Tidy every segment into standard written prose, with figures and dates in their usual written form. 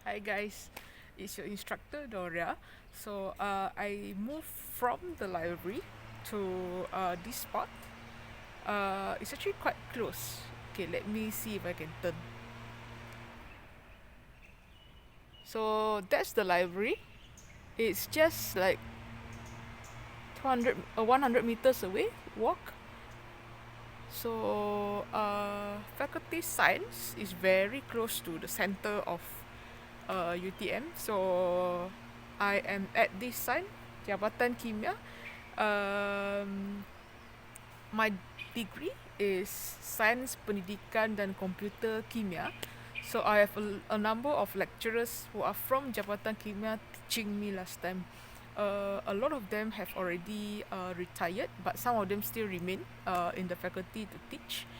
Hi guys, it's your instructor Doria. I moved from the library to this spot. It's actually quite close. Okay, let me see if I can turn. So that's the library. It's just like 100 meters away walk. Faculty science is very close to the center of UTM. So I am at this sign, Jabatan Kimia. Um, my degree is Sains Pendidikan dan Komputer Kimia. So I have a number of lecturers who are from Jabatan Kimia teaching me last time. A lot of them have already retired, but some of them still remain in the faculty to teach.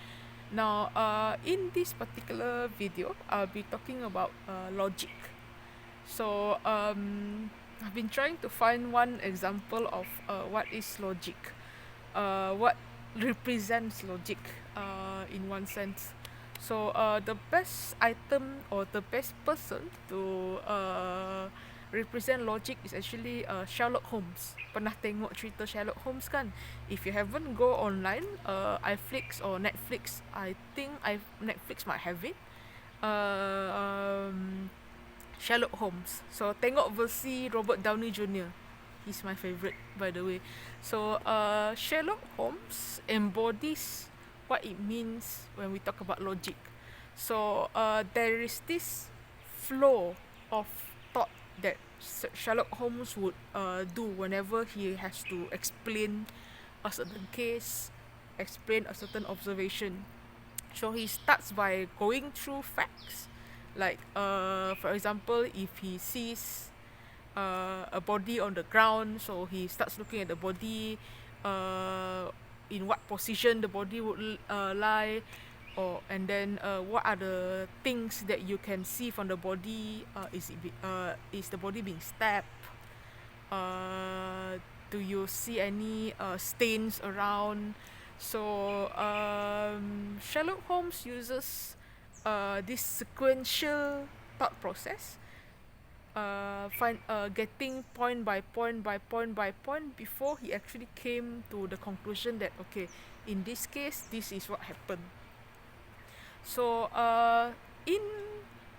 Now, in this particular video, I'll be talking about logic. I've been trying to find one example of what is logic, what represents logic in one sense. The best item or the best person to represent logic is actually Sherlock Holmes. Pernah tengok cerita Sherlock Holmes kan? If you haven't go online, iFlix or Netflix, I think Netflix might have it. Sherlock Holmes. So tengok versi Robert Downey Jr. He's my favourite, by the way. Sherlock Holmes embodies what it means when we talk about logic. There is this flow of thought that Sherlock Holmes would do whenever he has to explain a certain case, explain a certain observation. So he starts by going through facts, like for example, if he sees a body on the ground, so he starts looking at the body, in what position the body would lie, and then what are the things that you can see from the body. Is the body being stabbed? Do you see any stains around? Sherlock Holmes uses this sequential thought process, getting point by point by point by point before he actually came to the conclusion that okay, in this case, this is what happened. In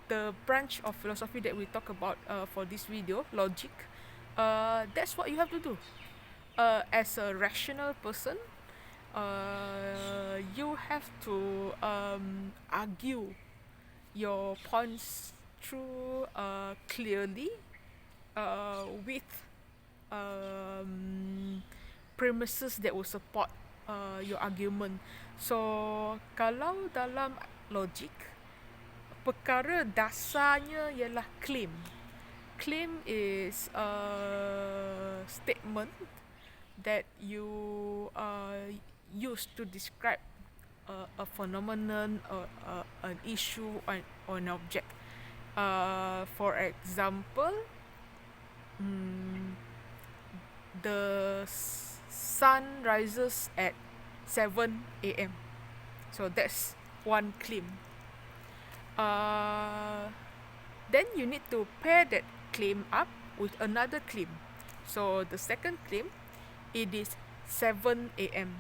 the branch of philosophy that we talk about for this video, logic, that's what you have to do. As a rational person, you have to argue your points through clearly, with premises that will support your argument. So kalau dalam logik, perkara dasarnya ialah claim. Claim is a statement that you use to describe a phenomenon or an issue or an object. For example, the sun rises at 7 a.m. So that's one claim. Then you need to pair that claim up with another claim. So the second claim, it is 7 a.m.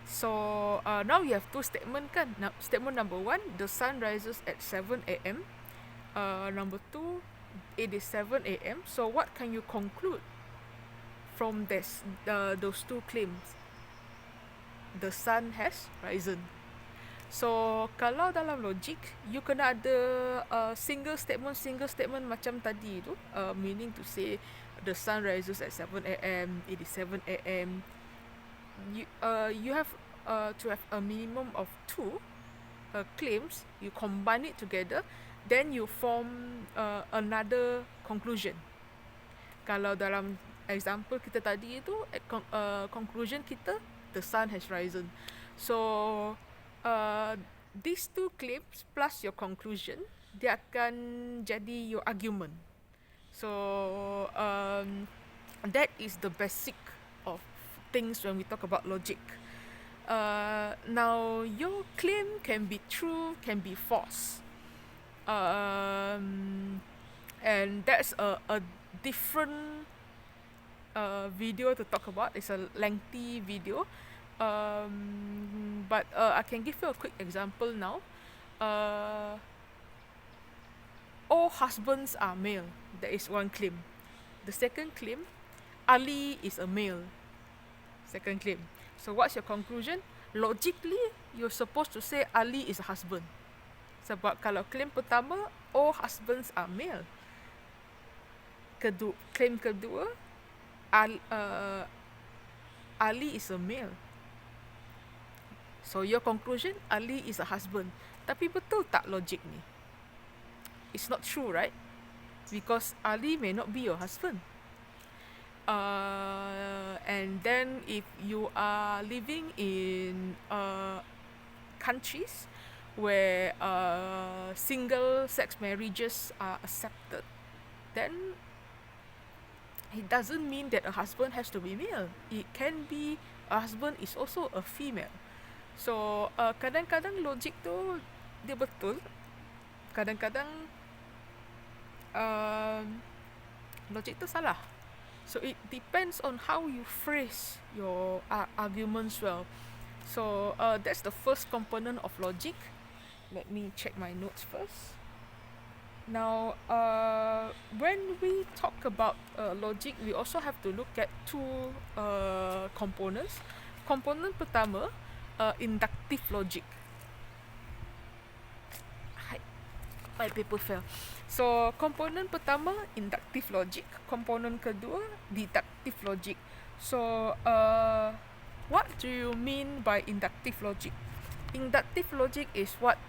So now you have two statements kan. Now, statement number one, the sun rises at 7 a.m. Number two, it is 7 a.m. So what can you conclude from those two claims? The sun has risen. So kalau dalam logik, you kena ada single statement macam tadi tu, meaning to say the sun rises at 7 a.m. It is 7 a.m. You have to have a minimum of two claims. You combine it together, then you form another conclusion. Kalau dalam example kita tadi itu, conclusion kita, the sun has risen. So these two claims plus your conclusion, dia akan jadi your argument. So that is the basic of things when we talk about logic. Now your claim can be true, can be false. and that's a different video to talk about. It's a lengthy video, but I can give you a quick example now. All husbands are male. That is one claim. The second claim, Ali is a male. Second claim. So what's your conclusion? Logically, you're supposed to say Ali is a husband. Sebab kalau claim pertama, all husbands are male. Claim kedua, Ali is a male. So your conclusion, Ali is a husband. Tapi betul tak logik ni? It's not true, right? Because Ali may not be your husband. And then if you are living in countries where single-sex marriages are accepted, then it doesn't mean that a husband has to be male. It can be a husband is also a female. So kadang-kadang logik tu dia betul, kadang-kadang logik tu salah. So it depends on how you phrase your arguments well. So that's the first component of logic. Let me check my notes first. Now, when we talk about logic, we also have to look at two components. Component pertama, inductive logic. My paper fell. So, component pertama, inductive logic. Component kedua, deductive logic. So, what do you mean by inductive logic? Inductive logic is what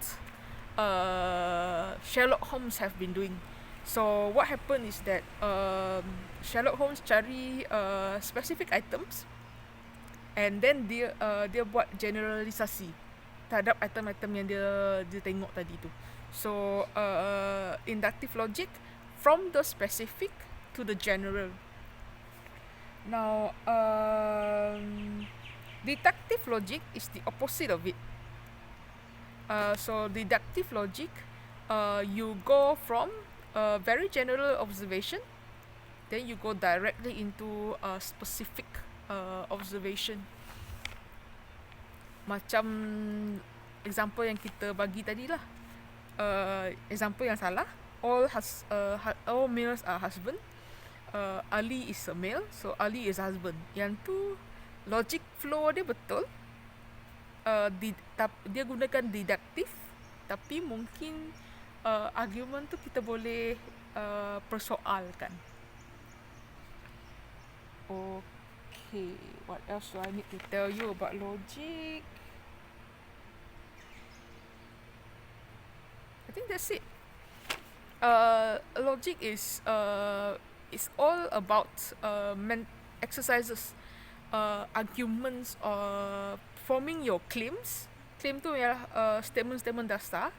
Sherlock Holmes have been doing. So, what happened is that Sherlock Holmes cari specific items, and then dia buat generalisasi terhadap item-item yang dia tengok tadi tu. So inductive logic from the specific to the general. Now deductive logic is the opposite of it. So deductive logic, you go from a very general observation, then you go directly into a specific observation. Macam example yang kita bagi tadi lah. Example yang salah, all males are husband. Ali is a male, so Ali is husband. Yang tu logic flow dia betul. Dia gunakan deductive, tapi mungkin argument tu kita boleh persoalkan. Okay, what else do I need to tell you about logic? I think that's it. Logic is all about exercises, arguments, forming your claims. Claim tu ialah statement-statement dasar,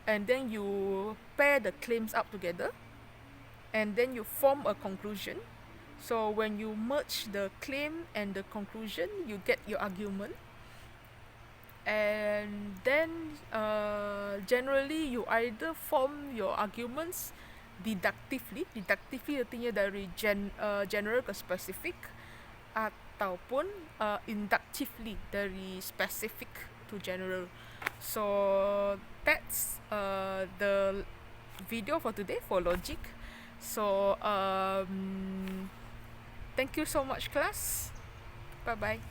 and then you pair the claims up together, and then you form a conclusion. So when you merge the claim and the conclusion, you get your argument. And then generally you either form your arguments deductively artinya dari general ke specific, ataupun inductively dari specific to general. So that's the video for today for logic. So thank you so much, class. Bye bye.